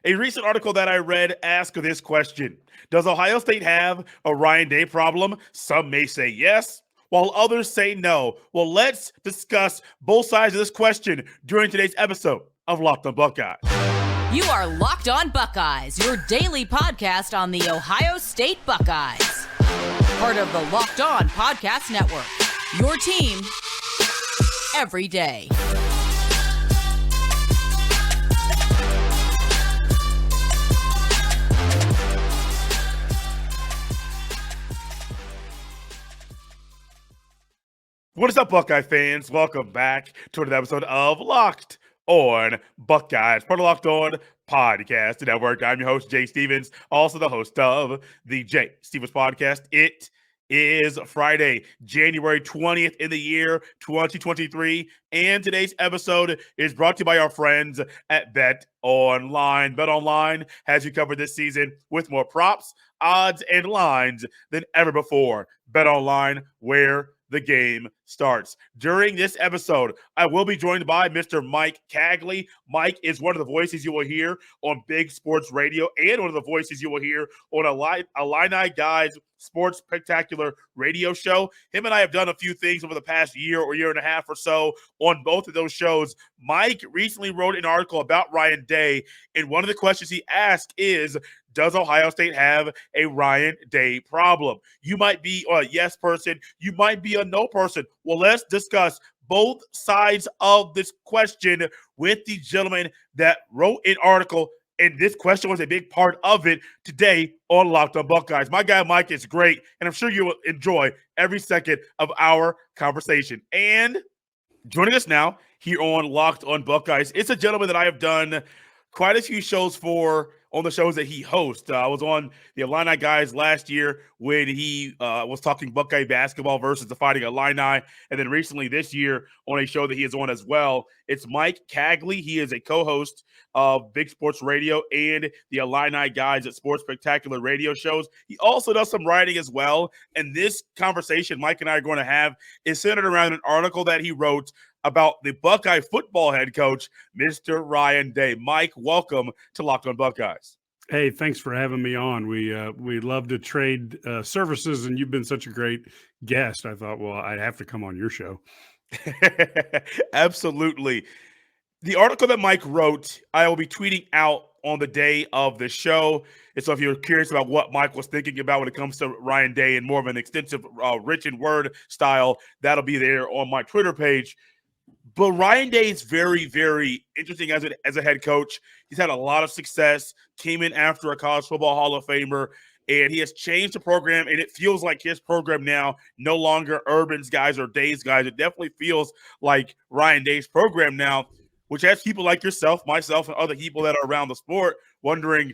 A recent article that I read asked this question: does Ohio State have a Ryan Day problem? Some may say yes, while others say no. Well, let's discuss both sides of this question during today's episode of Locked on Buckeyes. You are Locked on Buckeyes, your daily podcast on the Ohio State Buckeyes. Part of the Locked on Podcast Network, your team every day. What is up, Buckeye fans? Welcome back to another episode of Locked on Buckeyes, part of Locked on Podcast Network. I'm your host, Jay Stevens, also the host of the Jay Stevens Podcast. It is Friday, January 20th in the year 2023, and today's episode is brought to you by our friends at BetOnline. BetOnline has you covered this season with more props, odds, and lines than ever before. BetOnline, where the game starts. During this episode, I will be joined by Mr. Mike Cagley. Mike is one of the voices you will hear on Big Sports Radio and one of the voices you will hear on Illini Guys Sports Spectacular radio show. Him and I have done a few things over the past year or year and a half or so on both of those shows. Mike recently wrote an article about Ryan Day, and one of the questions he asked is, does Ohio State have a Ryan Day problem? You might be a yes person. You might be a no person. Well, let's discuss both sides of this question with the gentleman that wrote an article, and this question was a big part of it today on Locked on Buckeyes. My guy Mike is great, and I'm sure you will enjoy every second of our conversation. And joining us now here on Locked on Buckeyes, it's a gentleman that I have done quite a few shows for on the shows that he hosts. I was on the Illini Guys last year when he was talking Buckeye basketball versus the Fighting Illini. And then recently this year on a show that he is on as well. It's Mike Cagley. He is a co-host of Big Sports Radio and the Illini Guys at Sports Spectacular radio shows. He also does some writing as well. And this conversation Mike and I are going to have is centered around an article that he wrote about the Buckeye football head coach, Mr. Ryan Day. Mike, welcome to Locked on Buckeyes. Hey, thanks for having me on. We love to trade services, and you've been such a great guest. I thought, well, I'd have to come on your show. Absolutely. The article that Mike wrote, I will be tweeting out on the day of the show. And so if you're curious about what Mike was thinking about when it comes to Ryan Day and more of an extensive written word style, that'll be there on my Twitter page. But Ryan Day is very, very interesting as a head coach. He's had a lot of success, came in after a college football Hall of Famer, and he has changed the program, and it feels like his program now no longer Urban's guys or Day's guys. It definitely feels like Ryan Day's program now, which has people like yourself, myself, and other people that are around the sport wondering,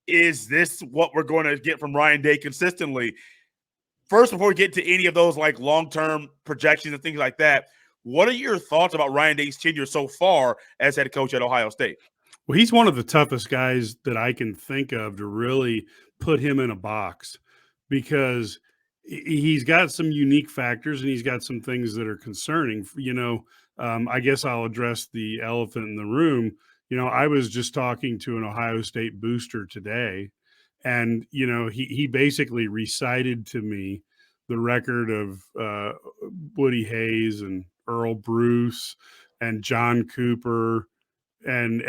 is this what we're going to get from Ryan Day consistently? First, before we get to any of those like long-term projections and things like that, what are your thoughts about Ryan Day's tenure so far as head coach at Ohio State? Well, he's one of the toughest guys that I can think of to really put him in a box, because he's got some unique factors and he's got some things that are concerning. I guess I'll address the elephant in the room. I was just talking to an Ohio State booster today, and, he basically recited to me the record of Woody Hayes and Earl Bruce and John Cooper, and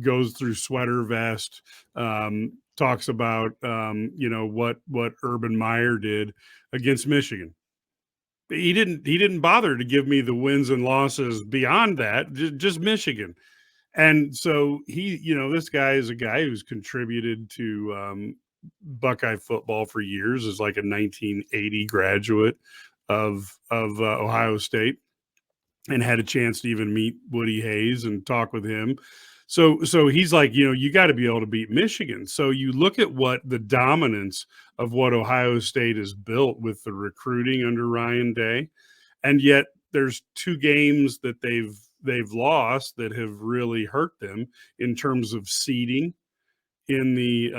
goes through Sweater Vest, talks about what Urban Meyer did against Michigan. He didn't bother to give me the wins and losses beyond that, just Michigan. And so this guy is a guy who's contributed to Buckeye football for years, is like a 1980 graduate of Ohio State, and had a chance to even meet Woody Hayes and talk with him. So he's like, you got to be able to beat Michigan. So you look at what the dominance of what Ohio State has built with the recruiting under Ryan Day, and yet there's two games that they've lost that have really hurt them in terms of seeding in the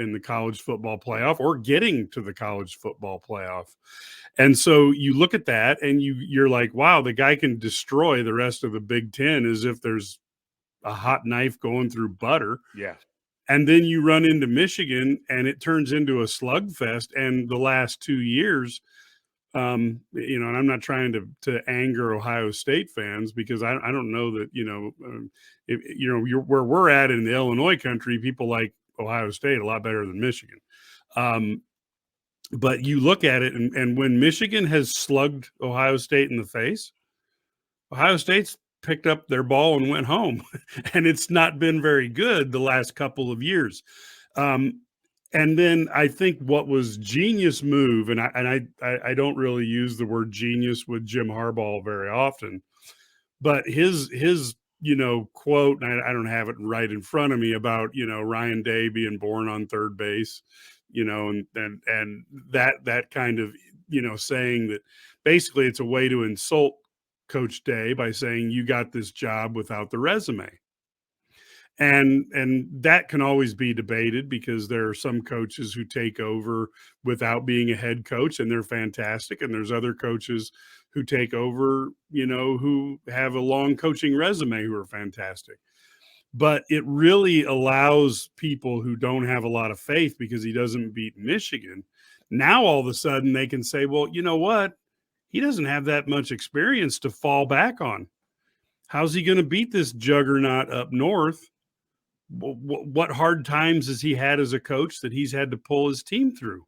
in the college football playoff, or getting to the college football playoff. And so you look at that and you're like, wow, the guy can destroy the rest of the Big Ten as if there's a hot knife going through butter. Yeah. And then you run into Michigan and it turns into a slugfest. And the last 2 years, and I'm not trying to anger Ohio State fans, because I don't know that, where we're at in the Illinois country, people like Ohio State a lot better than Michigan. But you look at it, and when Michigan has slugged Ohio State in the face, Ohio State's picked up their ball and went home. And it's not been very good the last couple of years. And then I think what was genius move, and I don't really use the word genius with Jim Harbaugh very often, but his quote, and I don't have it right in front of me, about Ryan Day being born on third base, and that kind of saying that basically it's a way to insult Coach Day by saying you got this job without the resume. And that can always be debated, because there are some coaches who take over without being a head coach and they're fantastic. And there's other coaches who take over, who have a long coaching resume, who are fantastic. But it really allows people who don't have a lot of faith because he doesn't beat Michigan. Now, all of a sudden they can say, well, you know what? He doesn't have that much experience to fall back on. How's he going to beat this juggernaut up north? What hard times has he had as a coach that he's had to pull his team through?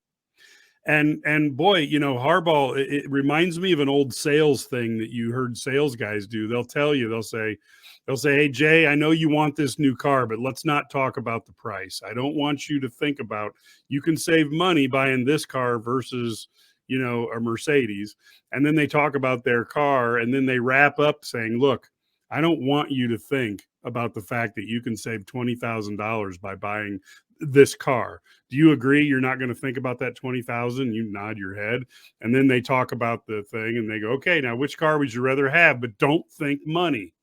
And boy, Harbaugh, it reminds me of an old sales thing that you heard sales guys do. They'll say, hey, Jay, I know you want this new car, but let's not talk about the price. I don't want you to think about, you can save money buying this car versus, a Mercedes. And then they talk about their car, and then they wrap up saying, look, I don't want you to think about the fact that you can save $20,000 by buying this car. Do you agree you're not going to think about that $20,000? You nod your head. And then they talk about the thing and they go, okay, now which car would you rather have? But don't think money.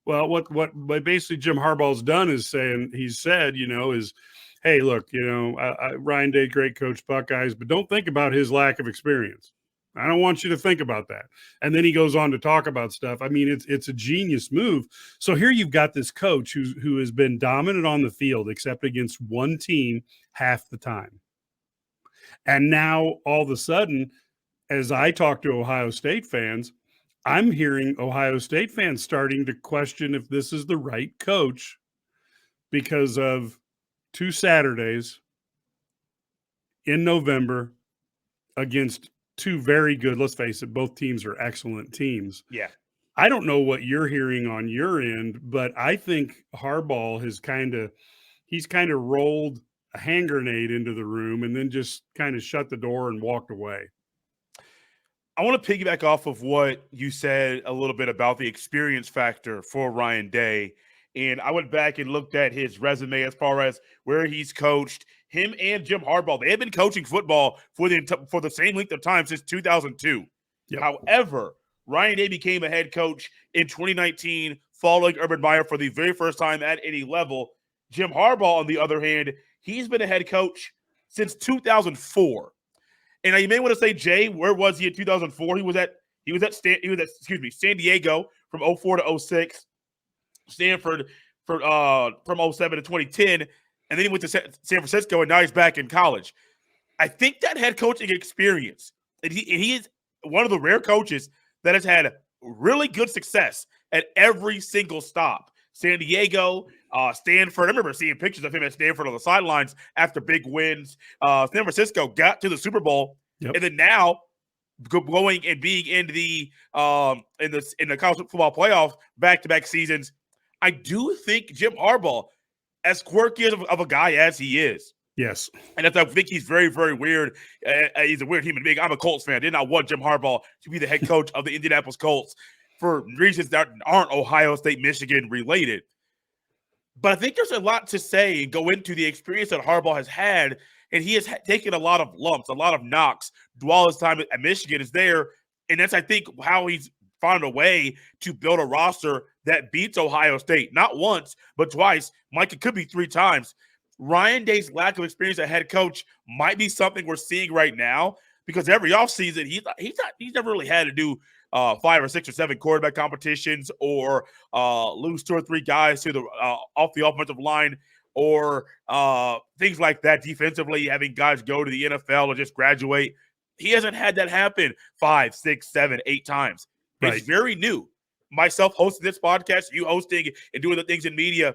Well, what basically Jim Harbaugh's done is he's said, hey, look, Ryan Day, great coach, Buckeyes, but don't think about his lack of experience. I don't want you to think about that. And then he goes on to talk about stuff. I mean, it's a genius move. So here you've got this coach who has been dominant on the field, except against one team half the time. And now all of a sudden, as I talk to Ohio State fans, I'm hearing Ohio State fans starting to question if this is the right coach because of 2 Saturdays in November against 2 very good, let's face it, both teams are excellent teams. Yeah. I don't know what you're hearing on your end, but I think Harbaugh has kind of rolled a hand grenade into the room and then just kind of shut the door and walked away. I want to piggyback off of what you said a little bit about the experience factor for Ryan Day. And I went back and looked at his resume as far as where he's coached. Him and Jim Harbaugh, they have been coaching football for the same length of time since 2002. Yep. However, Ryan Day became a head coach in 2019 following Urban Meyer for the very first time at any level. Jim Harbaugh, on the other hand, he's been a head coach since 2004. And now you may want to say, Jay, where was he in 2004? He was at San Diego from 04 to 06, Stanford from 07 to 2010, and then he went to San Francisco, and now he's back in college. I think that head coaching experience, and he is one of the rare coaches that has had really good success at every single stop. San Diego, Stanford. I remember seeing pictures of him at Stanford on the sidelines after big wins. San Francisco got to the Super Bowl, yep. And then now going and being in the college football playoff back-to-back seasons. I do think Jim Harbaugh, as quirky of a guy as he is, yes, and I think he's very, very weird. He's a weird human being. I'm a Colts fan. I did not want Jim Harbaugh to be the head coach of the Indianapolis Colts for reasons that aren't Ohio State, Michigan related. But I think there's a lot to say and go into the experience that Harbaugh has had, and he has taken a lot of lumps, a lot of knocks while his time at Michigan is there. And that's, I think, how he's found a way to build a roster that beats Ohio State. Not once, but twice. Mike, it could be 3 times. Ryan Day's lack of experience as head coach might be something we're seeing right now, because every offseason he's never really had to do 5 or 6 or 7 quarterback competitions, or lose 2 or 3 guys to the off the offensive line, or things like that defensively, having guys go to the NFL or just graduate. He hasn't had that happen 5, 6, 7, 8 times. Right. It's very new. Myself hosting this podcast, you hosting and doing the things in media,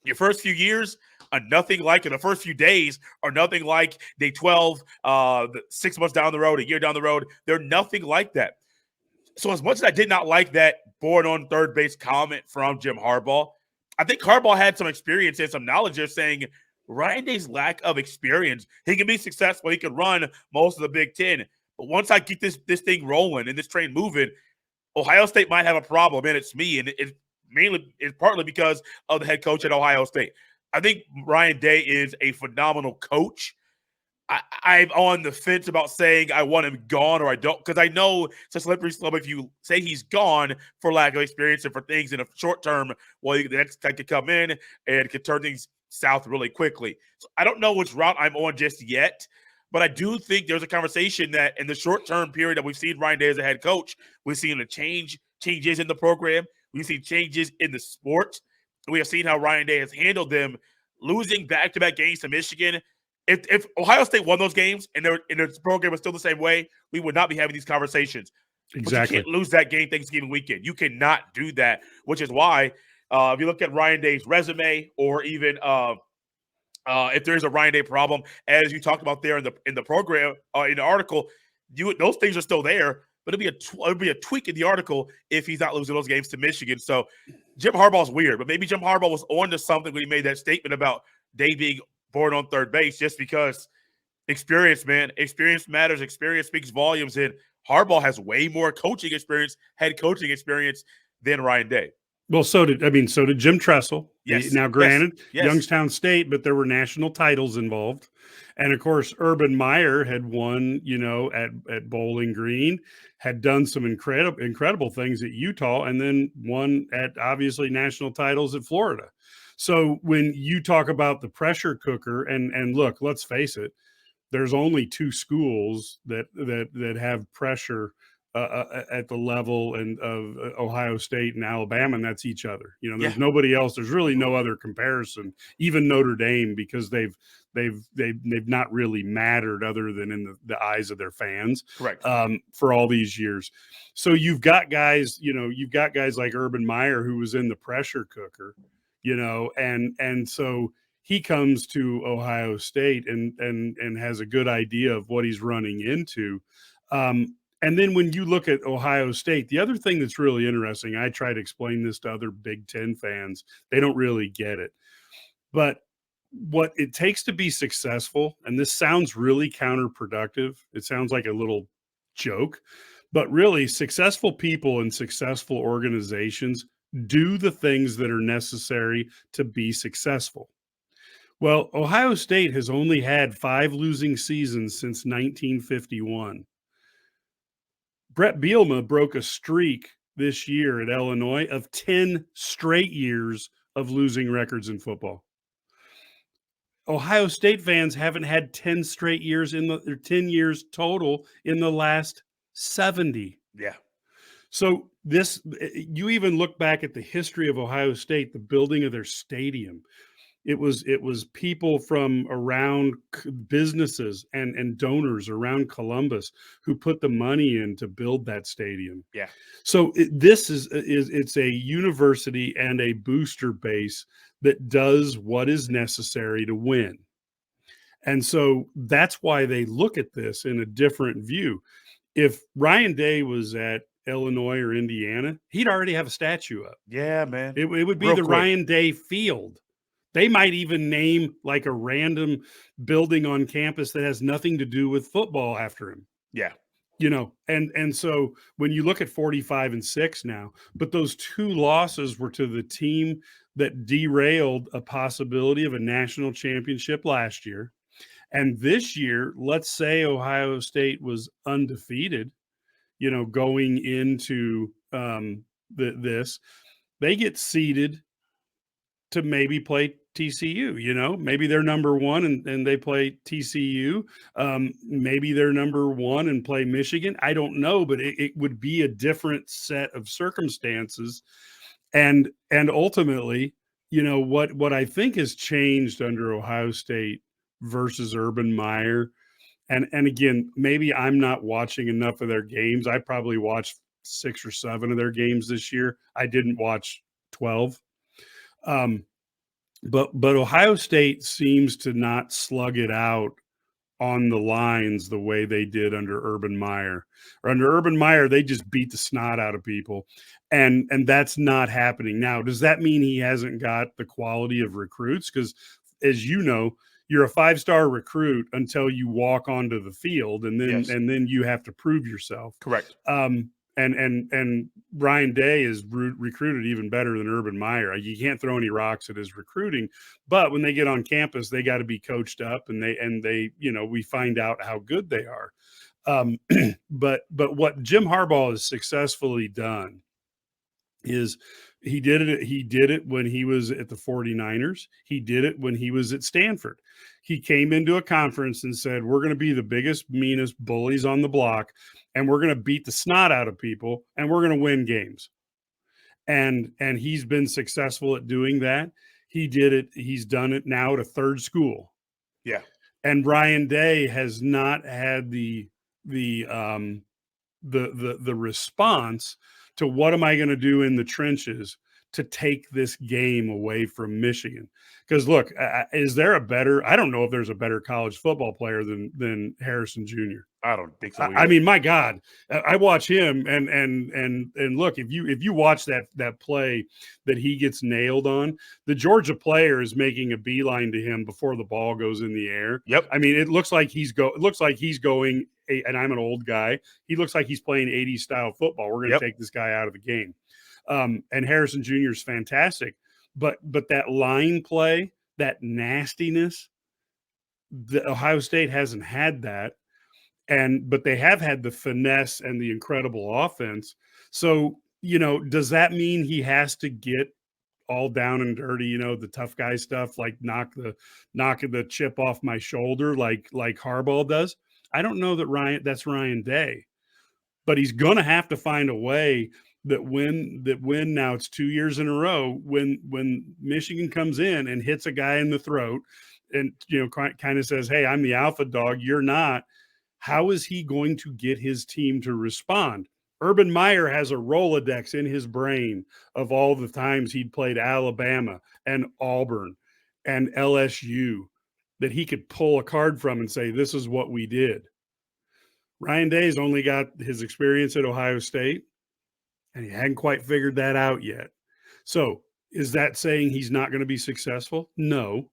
your first few years are nothing like it. The first few days are nothing like day 12, 6 months down the road, a year down the road. They're nothing like that. So as much as I did not like that born on third base comment from Jim Harbaugh, I think Harbaugh had some experience and some knowledge of saying Ryan Day's lack of experience, he can be successful. He can run most of the Big Ten. But once I get this thing rolling and this train moving, Ohio State might have a problem, and it's me. And it's partly because of the head coach at Ohio State. I think Ryan Day is a phenomenal coach. I'm on the fence about saying I want him gone or I don't, because I know it's a slippery slope if you say he's gone for lack of experience and for things in a short term. Well, the next guy could come in and could turn things south really quickly. So I don't know which route I'm on just yet, but I do think there's a conversation that in the short term period that we've seen Ryan Day as a head coach, we've seen changes in the program. We've seen changes in the sport. We have seen how Ryan Day has handled them, losing back-to-back games to Michigan. If Ohio State won those games and their program was still the same way, we would not be having these conversations. Exactly. But you can't lose that game Thanksgiving weekend. You cannot do that, which is why if you look at Ryan Day's resume, or even if there's a Ryan Day problem, as you talked about there in the program in the article, those things are still there. But it'll be a tweak in the article if he's not losing those games to Michigan. So Jim Harbaugh's weird, but maybe Jim Harbaugh was on to something when he made that statement about Day being born on third base, just because experience, man. Experience matters. Experience speaks volumes. And Harbaugh has way more coaching experience, head coaching experience than Ryan Day. Well, so did Jim Tressel. Yes. Now, granted, yes. Youngstown State, but there were national titles involved. And, of course, Urban Meyer had won, at Bowling Green, had done some incredible things at Utah, and then won at, obviously, national titles at Florida. So when you talk about the pressure cooker, and look, let's face it, there's only 2 schools that have pressure at the level of Ohio State and Alabama, and that's each other. There's nobody else. There's really no other comparison, even Notre Dame, because they've not really mattered other than in the eyes of their fans. Correct. For all these years. So you've got guys like Urban Meyer, who was in the pressure cooker, and so he comes to Ohio State and has a good idea of what he's running into. And then when you look at Ohio State, the other thing that's really interesting, I try to explain this to other Big Ten fans. They don't really get it. But what it takes to be successful, and this sounds really counterproductive, it sounds like a little joke, but really successful people and successful organizations do the things that are necessary to be successful. Well, Ohio State has only had 5 losing seasons since 1951. Brett Bielema broke a streak this year at Illinois of 10 straight years of losing records in football. Ohio State fans haven't had 10 straight years or 10 years total in the last 70. Yeah. So you even look back at the history of Ohio State, the building of their stadium. It was people from around businesses and donors around Columbus who put the money in to build that stadium. Yeah. So it's a university and a booster base that does what is necessary to win. And so that's why they look at this in a different view. If Ryan Day was at Illinois or Indiana, he'd already have a statue up. Yeah, man. It would be Real the quick. Ryan Day Field. They might even name like a random building on campus that has nothing to do with football after him. Yeah. And so when you look at 45-6 now, but those 2 losses were to the team that derailed a possibility of a national championship last year. And this year, let's say Ohio State was undefeated, going into this, they get seeded to maybe play TCU. Maybe they're number one and they play TCU. Maybe they're number one and play Michigan. I don't know, but it would be a different set of circumstances. And ultimately, what I think has changed under Ohio State versus Urban Meyer. And again, maybe I'm not watching enough of their games. I probably watched 6 or 7 of their games this year. I didn't watch 12. But Ohio State seems to not slug it out on the lines the way they did under Urban Meyer. Or under Urban Meyer, they just beat the snot out of people. And that's not happening now. Does that mean he hasn't got the quality of recruits? Because as you know, you're a 5-star recruit until you walk onto the field, and then you have to prove yourself. Correct. And Ryan Day is recruited even better than Urban Meyer. You can't throw any rocks at his recruiting, but when they get on campus, they got to be coached up, and they we find out how good they are. But what Jim Harbaugh has successfully done is he did it when he was at the 49ers. He did it when he was at Stanford. He came into a conference and said, we're going to be the biggest, meanest bullies on the block, and we're going to beat the snot out of people, and we're going to win games. And he's been successful at doing that. He did it. He's done it now at a third school. Yeah. And Ryan Day has not had the response to what am I going to do in the trenches to take this game away from Michigan. Because look, is there I don't know if there's a better college football player than Harrison Jr. I don't think so. I mean, my God, I watch him and look, if you watch that play that he gets nailed on, the Georgia player is making a beeline to him before the ball goes in the air. Yep. I mean, it looks like he's going, and I'm an old guy. He looks like he's playing 80s style football. We're going to take this guy out of the game. And Harrison Jr. is fantastic, but that line play, that nastiness, the Ohio State hasn't had that. But they have had the finesse and the incredible offense. So, does that mean he has to get all down and dirty, the tough guy stuff, like knocking the chip off my shoulder, like Harbaugh does? I don't know that's Ryan Day, but he's going to have to find a way that when now it's 2 years in a row, when Michigan comes in and hits a guy in the throat and, kind of says, hey, I'm the alpha dog, you're not. How is he going to get his team to respond? Urban Meyer has a Rolodex in his brain of all the times he'd played Alabama and Auburn and LSU that he could pull a card from and say, this is what we did. Ryan Day's only got his experience at Ohio State, and he hadn't quite figured that out yet. So is that saying he's not going to be successful? No.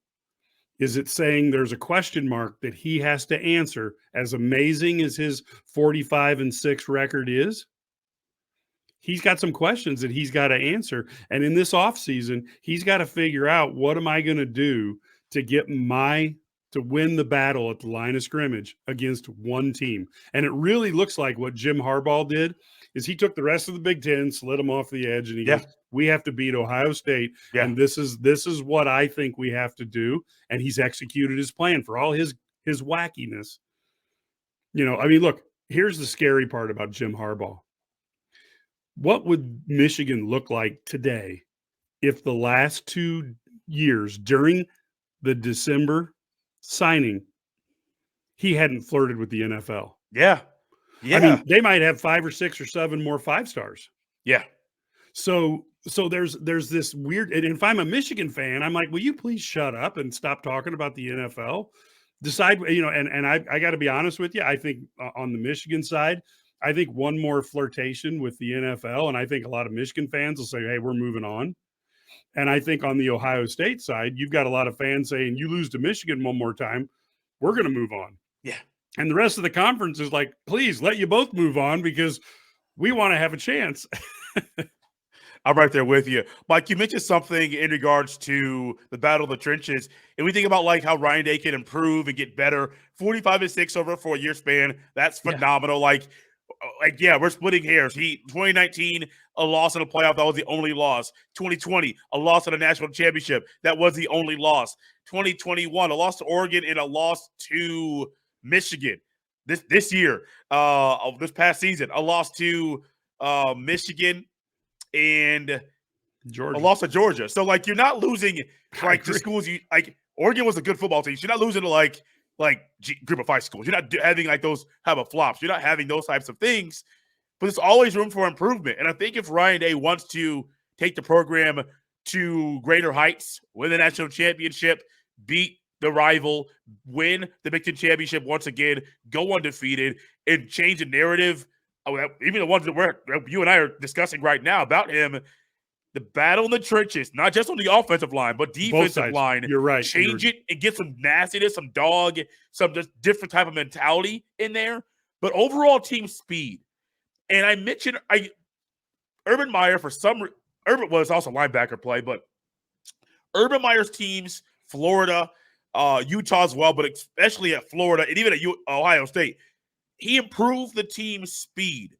Is it saying there's a question mark that he has to answer, as amazing as his 45-6 record is? He's got some questions that he's got to answer. And in this offseason, he's got to figure out, what am I going to do to to win the battle at the line of scrimmage against one team? And it really looks like what Jim Harbaugh did is he took the rest of the Big Ten, slid them off the edge, and he goes, we have to beat Ohio State. Yeah. And this is what I think we have to do. And he's executed his plan for all his wackiness. I mean, look, here's the scary part about Jim Harbaugh. What would Michigan look like today if the last 2 years during the December signing, he hadn't flirted with the NFL? Yeah. Yeah. I mean, they might have 5 or 6 or 7 more 5-stars. Yeah. So there's this weird, and if I'm a Michigan fan, I'm like, will you please shut up and stop talking about the NFL? Decide, and I got to be honest with you. I think on the Michigan side, I think one more flirtation with the NFL, and I think a lot of Michigan fans will say, hey, we're moving on. And I think on the Ohio State side, you've got a lot of fans saying, you lose to Michigan one more time, we're going to move on. Yeah. And the rest of the conference is like, please let you both move on because we want to have a chance. I'm right there with you. Mike, you mentioned something in regards to the battle of the trenches. And we think about like how Ryan Day can improve and get better. 45-6 over a 4-year span. That's phenomenal. Yeah. Like, yeah, we're splitting hairs. 2019, a loss in the playoff. That was the only loss. 2020, a loss in the national championship. That was the only loss. 2021, a loss to Oregon and a loss to Michigan. This year, of this past season, a loss to Michigan and Georgia. a loss to Georgia. So like you're not losing like to schools you like. Oregon was a good football team. So you're not losing to like group of 5 schools. You're not having like those type of flops. You're not having those types of things. But there's always room for improvement. And I think if Ryan Day wants to take the program to greater heights, win the national championship, beat the rival, win the Big Ten championship once again, go undefeated, and change the narrative, even the ones that you and I are discussing right now about him, the battle in the trenches, not just on the offensive line, but defensive line. You're right. Change it and get some nastiness, some dog, some just different type of mentality in there. But overall team speed. And I mentioned Urban Meyer Urban was also linebacker play, but Urban Meyer's teams, Florida, Utah as well, but especially at Florida and even at Ohio State, he improved the team's speed.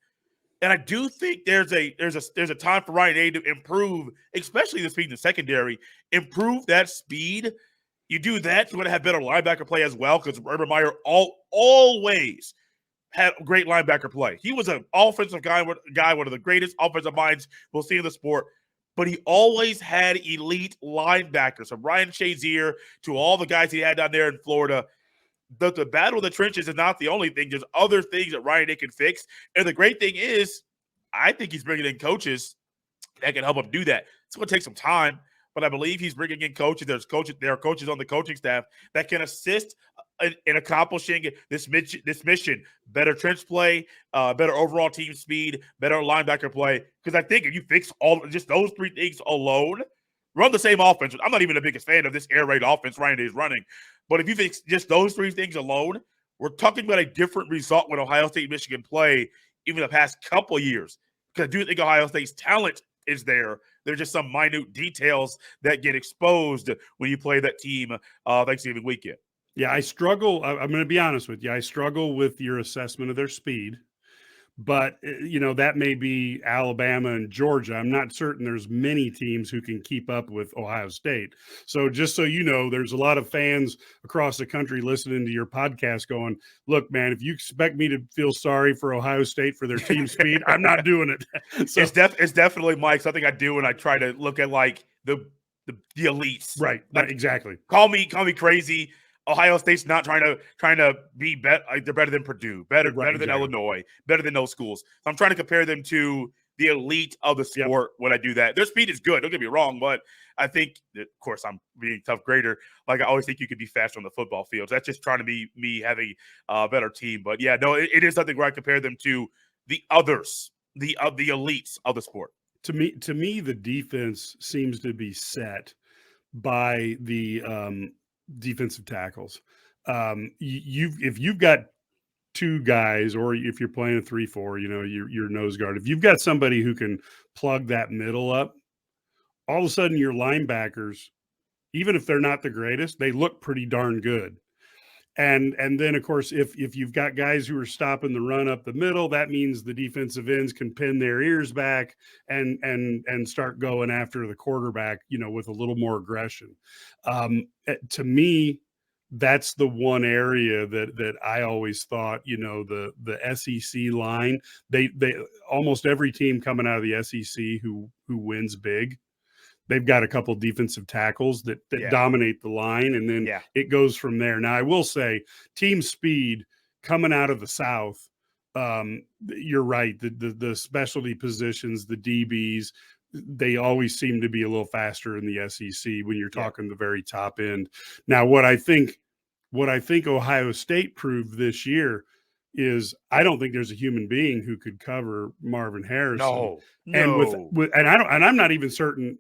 And I do think there's a time for Ryan Day to improve, especially the speed in the secondary, improve that speed. You do that, you're going to have better linebacker play as well, because Urban Meyer always had great linebacker play. He was an offensive guy, one of the greatest offensive minds we'll see in the sport, but he always had elite linebackers, from Ryan Shazier to all the guys he had down there in Florida. The battle of the trenches is not the only thing. There's other things that Ryan Day can fix. And the great thing is, I think he's bringing in coaches that can help him do that. It's going to take some time, but I believe he's bringing in coaches. There are coaches on the coaching staff that can assist in accomplishing this mission. Better trench play, better overall team speed, better linebacker play. Because I think if you fix just those 3 things alone, run the same offense. I'm not even the biggest fan of this air raid offense Ryan Day is running. But if you fix just those 3 things alone, we're talking about a different result when Ohio State and Michigan play even the past couple of years. Because I do think Ohio State's talent is there. There's just some minute details that get exposed when you play that team Thanksgiving weekend. Yeah, I struggle. I'm going to be honest with you. I struggle with your assessment of their speed. But, that may be Alabama and Georgia. I'm not certain there's many teams who can keep up with Ohio State. So just so you know, there's a lot of fans across the country listening to your podcast going, look, man, if you expect me to feel sorry for Ohio State for their team speed, I'm not doing it. So, it's definitely, Mike, something I do when I try to look at, like, the elites. Right, like, exactly. Call me crazy. Ohio State's not trying to be better. They're better than Purdue, better than Illinois, better than those schools. So I'm trying to compare them to the elite of the sport when I do that. Their speed is good. Don't get me wrong, but I think, of course, I'm being a tough grader. Like, I always think you could be faster on the football field. That's just trying to be me having a better team. But yeah, no, it is something where I compare them to the others, the elites of the sport. To me, the defense seems to be set by the defensive tackles. If you've got 2 guys, or if you're playing a 3-4, your nose guard, if you've got somebody who can plug that middle up, all of a sudden your linebackers, even if they're not the greatest, they look pretty darn good. And then, of course, if you've got guys who are stopping the run up the middle, that means the defensive ends can pin their ears back and start going after the quarterback, with a little more aggression. To me, that's the one area that I always thought, the SEC line, they almost every team coming out of the SEC who wins big, they've got a couple defensive tackles that dominate the line, and then it goes from there. Now, I will say, team speed coming out of the South, you're right. The specialty positions, the DBs, they always seem to be a little faster in the SEC when you're talking the very top end. Now, what I think Ohio State proved this year is I don't think there's a human being who could cover Marvin Harrison. No. And I'm not even certain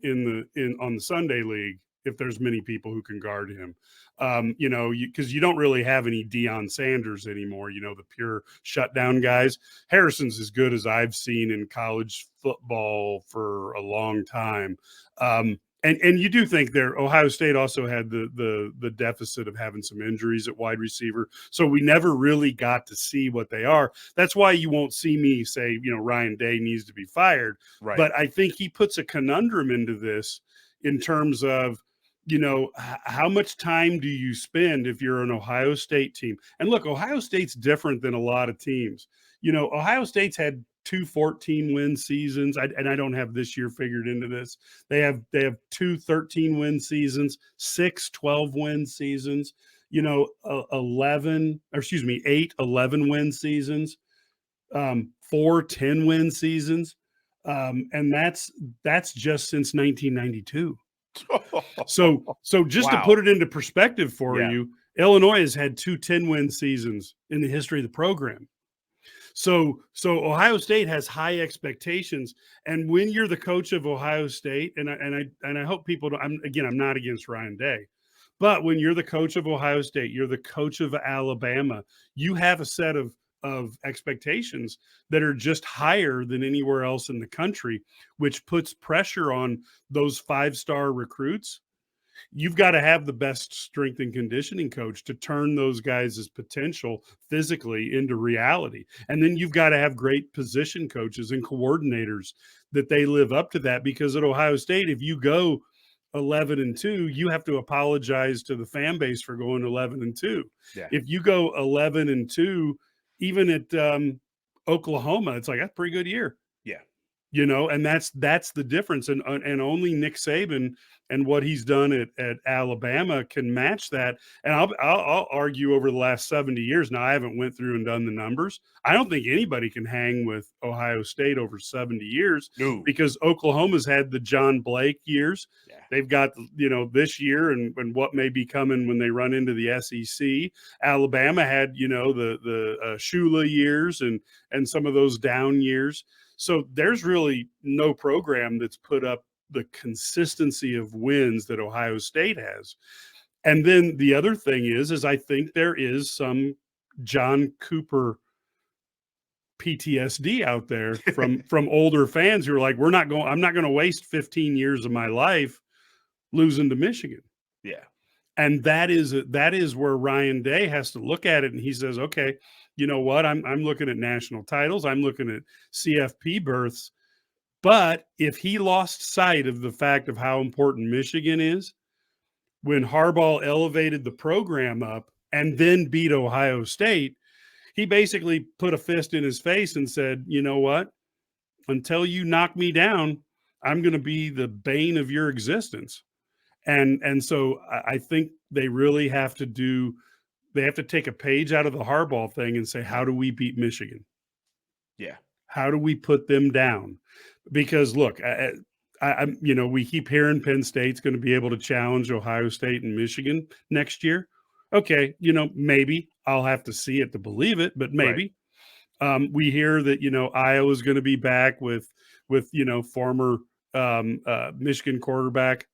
on the Sunday league if there's many people who can guard him. Because you don't really have any Deion Sanders anymore, the pure shutdown guys. Harrison's as good as I've seen in college football for a long time. And And you do think Ohio State also had the deficit of having some injuries at wide receiver. So we never really got to see what they are. That's why you won't see me say, Ryan Day needs to be fired. Right. But I think he puts a conundrum into this in terms of, how much time do you spend if you're an Ohio State team? And look, Ohio State's different than a lot of teams. Ohio State's had 2 14-win seasons. I don't have this year figured into this. They have 2 13-win seasons, 6 12-win seasons, 8 11-win seasons, 4 10-win seasons. And that's just since 1992. So just to put it into perspective for you, Illinois has had 2 10-win seasons in the history of the program. So Ohio State has high expectations, and when you're the coach of Ohio State, and I hope people don't. I'm not against Ryan Day, but when you're the coach of Ohio State, you're the coach of Alabama. You have a set of expectations that are just higher than anywhere else in the country, which puts pressure on those 5-star recruits. You've got to have the best strength and conditioning coach to turn those guys' potential physically into reality. And then you've got to have great position coaches and coordinators that they live up to that, because at Ohio State, if you go 11-2, you have to apologize to the fan base for going 11-2. Yeah. If you go 11-2, even at Oklahoma, it's like, that's a pretty good year. Yeah. And that's the difference. And only Nick Saban and what he's done at Alabama can match that. And I'll argue over the last 70 years. Now, I haven't went through and done the numbers. I don't think anybody can hang with Ohio State over 70 years. No. Because Oklahoma's had the John Blake years. Yeah. They've got, this year and what may be coming when they run into the SEC. Alabama had, the Shula years and some of those down years. So there's really no program that's put up the consistency of wins that Ohio State has. And then the other thing is I think there is some John Cooper PTSD out there from older fans who are like, I'm not going to waste 15 years of my life losing to Michigan. Yeah. And that is where Ryan Day has to look at it. And he says, okay, you know what? I'm looking at national titles. I'm looking at CFP berths. But if he lost sight of the fact of how important Michigan is, when Harbaugh elevated the program up and then beat Ohio State, he basically put a fist in his face and said, you know what? Until you knock me down, I'm going to be the bane of your existence. And so I think they really have to take a page out of the Harbaugh thing and say, how do we beat Michigan? Yeah. How do we put them down? Because look, we keep hearing Penn State's going to be able to challenge Ohio State and Michigan next year. Okay. Maybe I'll have to see it to believe it, but maybe. Right. We hear that, Iowa's going to be back with former Michigan quarterback.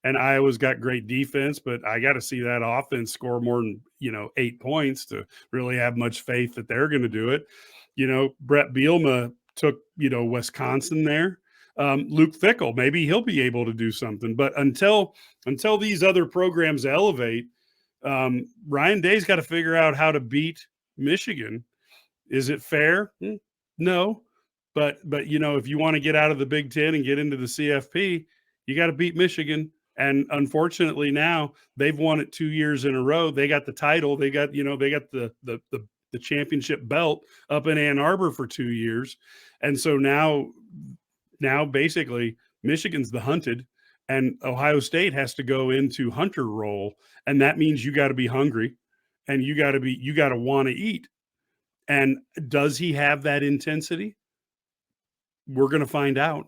And Iowa's got great defense, but I got to see that offense score more than, 8 points to really have much faith that they're going to do it. Brett Bielema took, Wisconsin there. Luke Fickell, maybe he'll be able to do something. But until these other programs elevate, Ryan Day's got to figure out how to beat Michigan. Is it fair? No. But if you want to get out of the Big Ten and get into the CFP, you got to beat Michigan. And unfortunately now they've won it 2 years in a row. They got the title. They got the championship belt up in Ann Arbor for 2 years. And so now basically Michigan's the hunted and Ohio State has to go into hunter role. And that means you got to be hungry and you got to want to eat. And does he have that intensity? We're going to find out.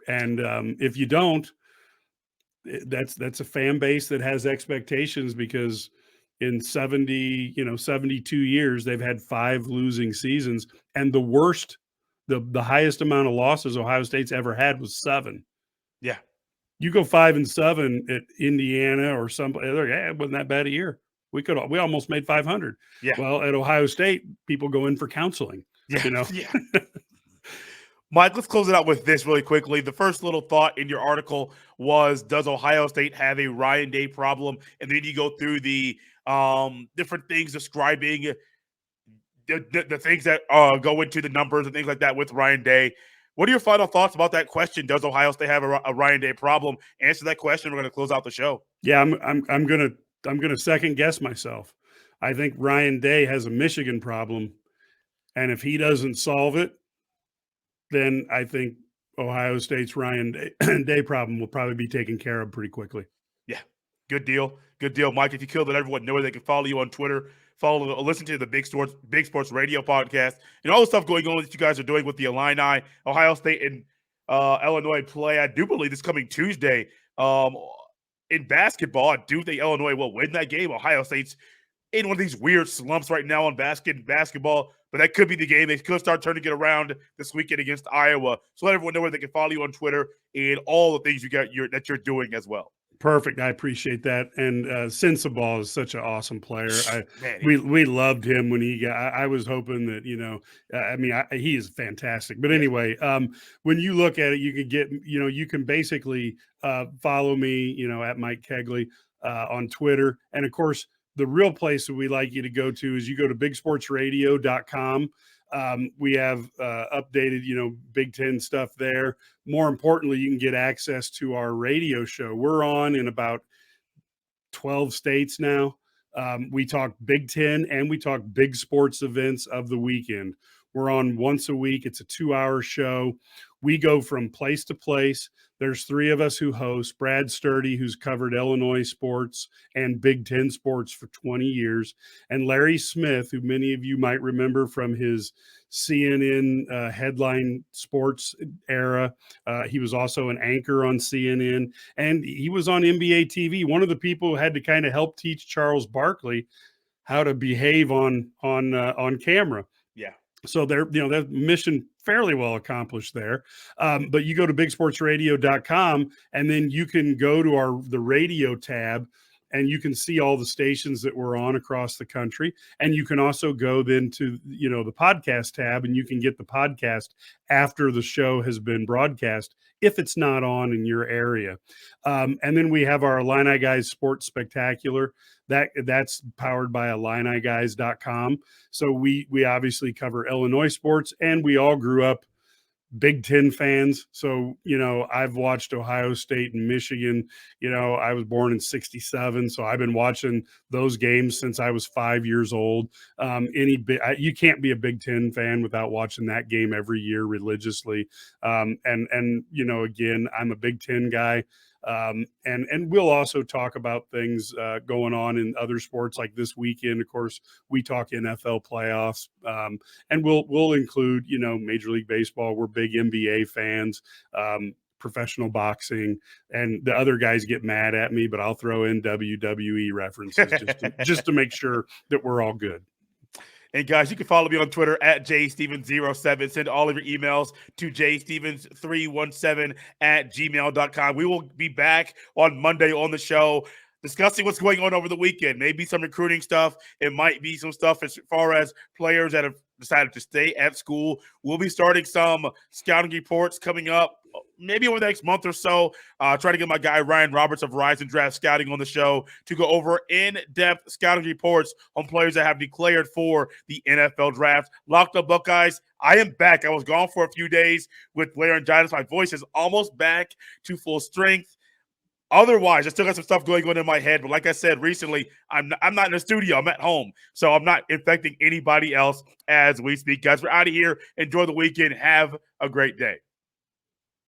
And if you don't, that's a fan base that has expectations, because in 72 years, they've had 5 losing seasons. And the highest amount of losses Ohio State's ever had was 7. Yeah. You go 5-7 at Indiana or somebody, it wasn't that bad a year. We almost made 500. Yeah. Well, at Ohio State, people go in for counseling. Yeah. Yeah. Mike, let's close it out with this really quickly. The first little thought in your article was, does Ohio State have a Ryan Day problem? And then you go through the different things describing the things that go into the numbers and things like that with Ryan Day. What are your final thoughts about that question? Does Ohio State have a Ryan Day problem? Answer that question. We're going to close out the show. Yeah, I'm gonna second guess myself. I think Ryan Day has a Michigan problem, and if he doesn't solve it, then I think Ohio State's Ryan Day problem will probably be taken care of pretty quickly. Yeah, good deal. Good deal, Mike. If you killed it, everyone know where they can follow you on Twitter. Listen to the Big Sports Radio podcast, and all the stuff going on that you guys are doing with the Illini, Ohio State, and Illinois play. I do believe this coming Tuesday in basketball. I do think Illinois will win that game. Ohio State's in one of these weird slumps right now on basketball, but that could be the game. They could start turning it around this weekend against Iowa. So let everyone know where they can follow you on Twitter and all the things that you're doing as well. Perfect. I appreciate that. And Sensabaugh is such an awesome player. We loved him when he got. I was hoping that he is fantastic. But anyway, when you look at it, you can get you can basically follow me at Mike Cagley on Twitter, and of course the real place that we like you to go to is you go to bigsportsradio.com. We have updated, Big Ten stuff there. More importantly, you can get access to our radio show. We're on in about 12 states now. We talk Big Ten and we talk big sports events of the weekend. We're on once a week. It's a 2-hour show. We go from place to place. There's 3 of us who host. Brad Sturdy, who's covered Illinois sports and Big Ten sports for 20 years. And Larry Smith, who many of you might remember from his CNN headline sports era. He was also an anchor on CNN, and he was on NBA TV. One of the people who had to kind of help teach Charles Barkley how to behave on camera. Yeah. So that mission fairly well accomplished there. But you go to bigsportsradio.com and then you can go to the radio tab and you can see all the stations that we're on across the country. And you can also go then to, the podcast tab, and you can get the podcast after the show has been broadcast if it's not on in your area. And then we have our Illini Guys Sports Spectacular. That's powered by IlliniGuys.com. So we obviously cover Illinois sports, and we all grew up Big Ten fans. So, I've watched Ohio State and Michigan. I was born in 1967. So I've been watching those games since I was 5 years old. You can't be a Big Ten fan without watching that game every year religiously. And again, I'm a Big Ten guy. And we'll also talk about things going on in other sports like this weekend. Of course, we talk NFL playoffs, and we'll include, Major League Baseball. We're big NBA fans, professional boxing, and the other guys get mad at me, but I'll throw in WWE references just to make sure that we're all good. And guys, you can follow me on Twitter at jstevens07. Send all of your emails to jstevens317@gmail.com. We will be back on Monday on the show discussing what's going on over the weekend. Maybe some recruiting stuff. It might be some stuff as far as players that have decided to stay at school. We'll be starting some scouting reports coming up maybe over the next month or so. Try to get my guy Ryan Roberts of Rise and Draft Scouting on the show to go over in-depth scouting reports on players that have declared for the NFL draft. Locked Up Buckeyes, I am back. I was gone for a few days with laryngitis. My voice is almost back to full strength. Otherwise, I still got some stuff going on in my head. But like I said recently, I'm not in the studio. I'm at home. So I'm not infecting anybody else as we speak. Guys, we're out of here. Enjoy the weekend. Have a great day.